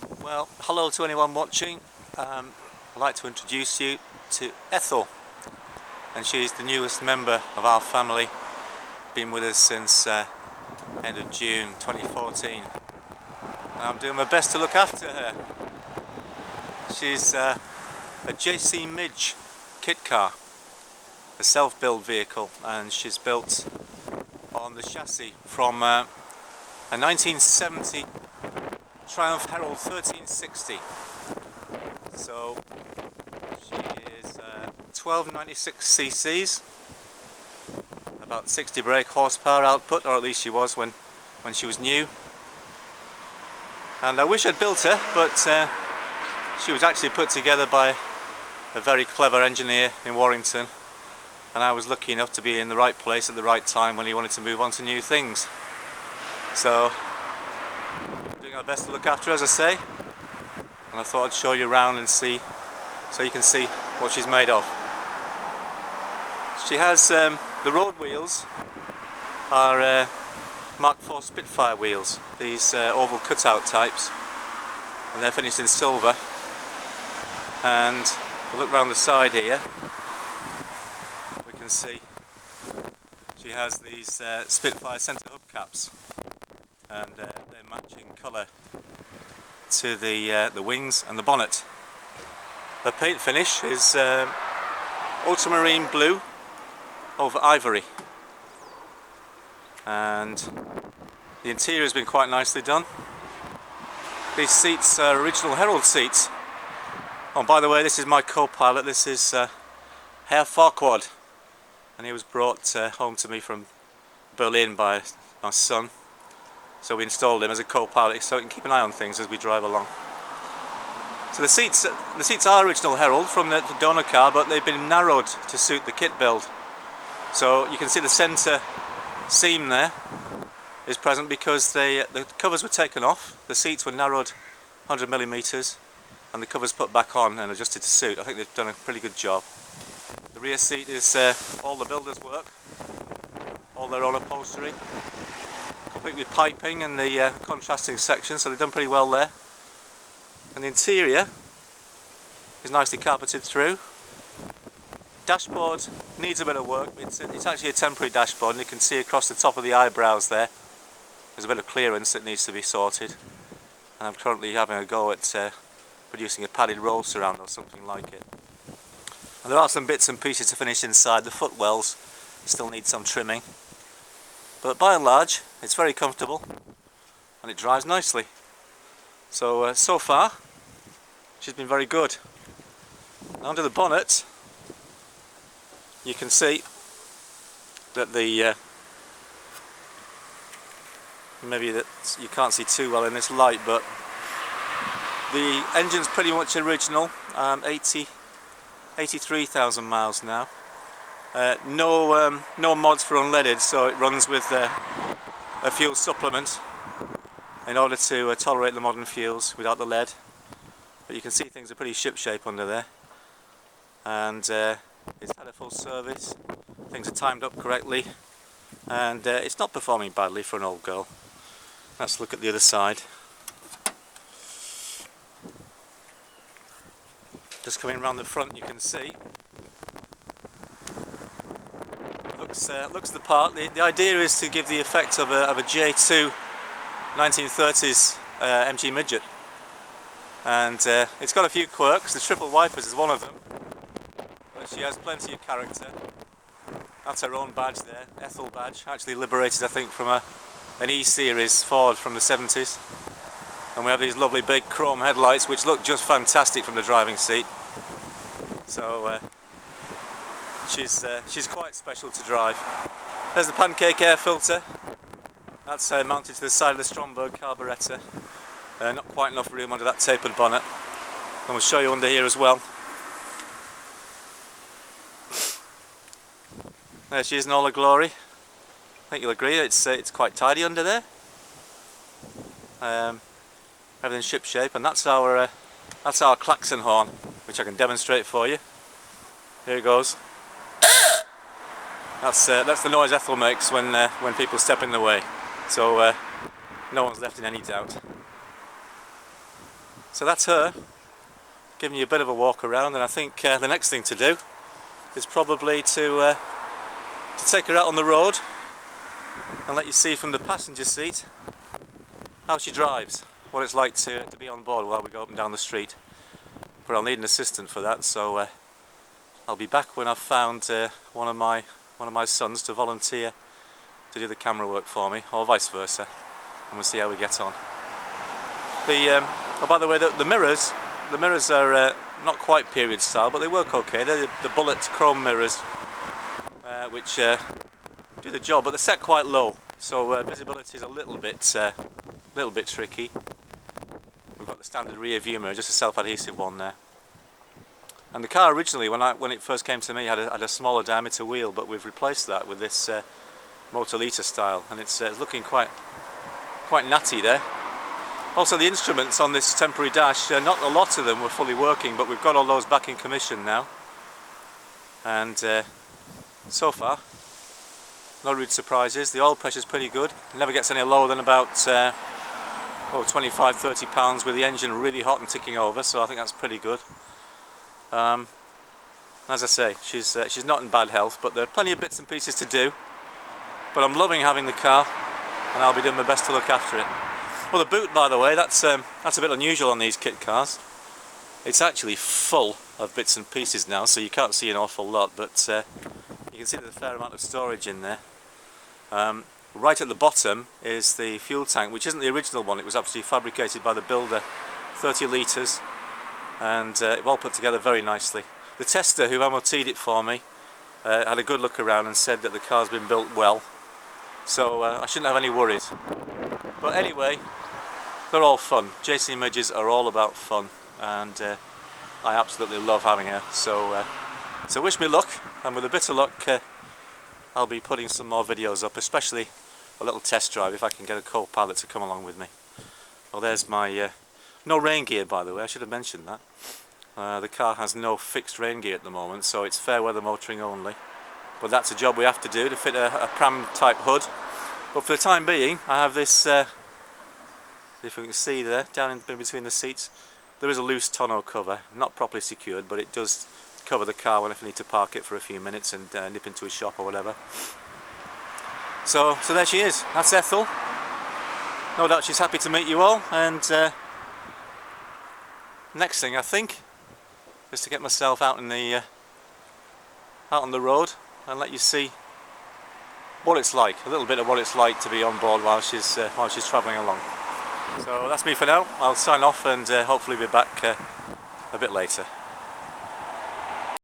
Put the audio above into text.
Well, hello to anyone watching. I'd like to introduce you to Ethel, and she's the newest member of our family. Been with us since end of June 2014. And I'm doing my best to look after her. She's a JC Midge kit car, a self-build vehicle, and she's built on the chassis from a 1970 Triumph Herald 1360. So she is 1296 cc's, about 60 brake horsepower output, or at least she was when she was new. And I wish I'd built her, but she was actually put together by a very clever engineer in Warrington, and I was lucky enough to be in the right place at the right time when he wanted to move on to new things. So doing our best to look after her, as I say, and I thought I'd show you around and see, so you can see what she's made of. She has the road wheels are Mark IV Spitfire wheels, these oval cutout types, and they're finished in silver. And if we look round the side here, we can see she has these Spitfire centre hubcaps, and they're matching colour to the wings and the bonnet. The paint finish is ultramarine blue over ivory, and the interior has been quite nicely done. These seats are original Herald seats. Oh, by the way, this is my co-pilot. This is Herr Farquhar, and he was brought home to me from Berlin by my son. So we installed him as a co-pilot so he can keep an eye on things as we drive along. So the seats are original Herald from the donor car, but they've been narrowed to suit the kit build. So you can see the centre seam there is present because the covers were taken off. The seats were narrowed 100mm, and the covers put back on and adjusted to suit. I think they've done a pretty good job. The rear seat is all the builder's work, all their own upholstery, complete with piping and the contrasting sections, so they've done pretty well there. And the interior is nicely carpeted through. Dashboard needs a bit of work. It's actually a temporary dashboard, and you can see across the top of the eyebrows there's a bit of clearance that needs to be sorted. And I'm currently having a go at producing a padded roadster or something like it. And there are some bits and pieces to finish inside. The footwells still need some trimming, but by and large it's very comfortable and it drives nicely. So so far she's been very good. Under the bonnet you can see that the maybe that you can't see too well in this light, but the engine's pretty much original, 83,000 miles now. No mods for unleaded, so it runs with a fuel supplement in order to tolerate the modern fuels without the lead. But you can see things are pretty shipshape under there, and it's had a full service. Things are timed up correctly, and it's not performing badly for an old girl. Let's look at the other side. Just coming around the front, you can see looks the part. The idea is to give the effect of a J2 1930s MG midget, and it's got a few quirks. The triple wipers is one of them, but she has plenty of character. That's her own badge there, Ethel badge, actually liberated I think from an E-series Ford from the 70s. And we have these lovely big chrome headlights which look just fantastic from the driving seat. So she's quite special to drive. There's the pancake air filter. That's mounted to the side of the Stromberg carburettor. Not quite enough room under that tapered bonnet. And we'll show you under here as well. There she is in all her glory. I think you'll agree it's quite tidy under there. Everything's ship shape, and that's our klaxon horn, which I can demonstrate for you. Here it goes. That's the noise Ethel makes when people step in the way. So no one's left in any doubt. So that's her, giving you a bit of a walk around, and I think the next thing to do is probably to take her out on the road and let you see from the passenger seat how she drives, what it's like to be on board while we go up and down the street. But I'll need an assistant for that, so I'll be back when I've found one of my sons to volunteer to do the camera work for me, or vice versa, and we'll see how we get on. Oh, by the way, the mirrors are not quite period style, but they work okay. They're the bullet chrome mirrors, which do the job, but they're set quite low, so visibility is a little bit tricky. We've got the standard rear view mirror, just a self-adhesive one there. And the car originally, when it first came to me, had a smaller diameter wheel, but we've replaced that with this Motor-Liter style, and it's looking quite natty there. Also, the instruments on this temporary dash, not a lot of them were fully working, but we've got all those back in commission now. And so far, no rude surprises. The oil pressure's pretty good. It never gets any lower than about 25-30 pounds, with the engine really hot and ticking over, so I think that's pretty good. As I say, she's not in bad health, but there are plenty of bits and pieces to do. But I'm loving having the car, and I'll be doing my best to look after it. Well, the boot, by the way, that's a bit unusual on these kit cars. It's actually full of bits and pieces now, so you can't see an awful lot, but you can see there's a fair amount of storage in there. Right at the bottom is the fuel tank, which isn't the original one. It was obviously fabricated by the builder, 30 litres, and all put together very nicely. The tester who MOT'd it for me had a good look around and said that the car's been built well, so I shouldn't have any worries. But anyway, they're all fun. JC Midges are all about fun, and I absolutely love having her. So wish me luck, and with a bit of luck, I'll be putting some more videos up, especially a little test drive if I can get a co-pilot to come along with me. Well, there's my no rain gear, by the way. I should have mentioned that. The car has no fixed rain gear at the moment, so it's fair weather motoring only. But that's a job we have to do to fit a pram type hood. But for the time being, I have this, if you can see there, down in between the seats, there is a loose tonneau cover, not properly secured, but it does cover the car if I need to park it for a few minutes and nip into a shop or whatever. So there she is. That's Ethel. No doubt she's happy to meet you all, and next thing I think is to get myself out on the road and let you see what it's like, a little bit of what it's like to be on board while she's travelling along. So that's me for now. I'll sign off and hopefully be back a bit later.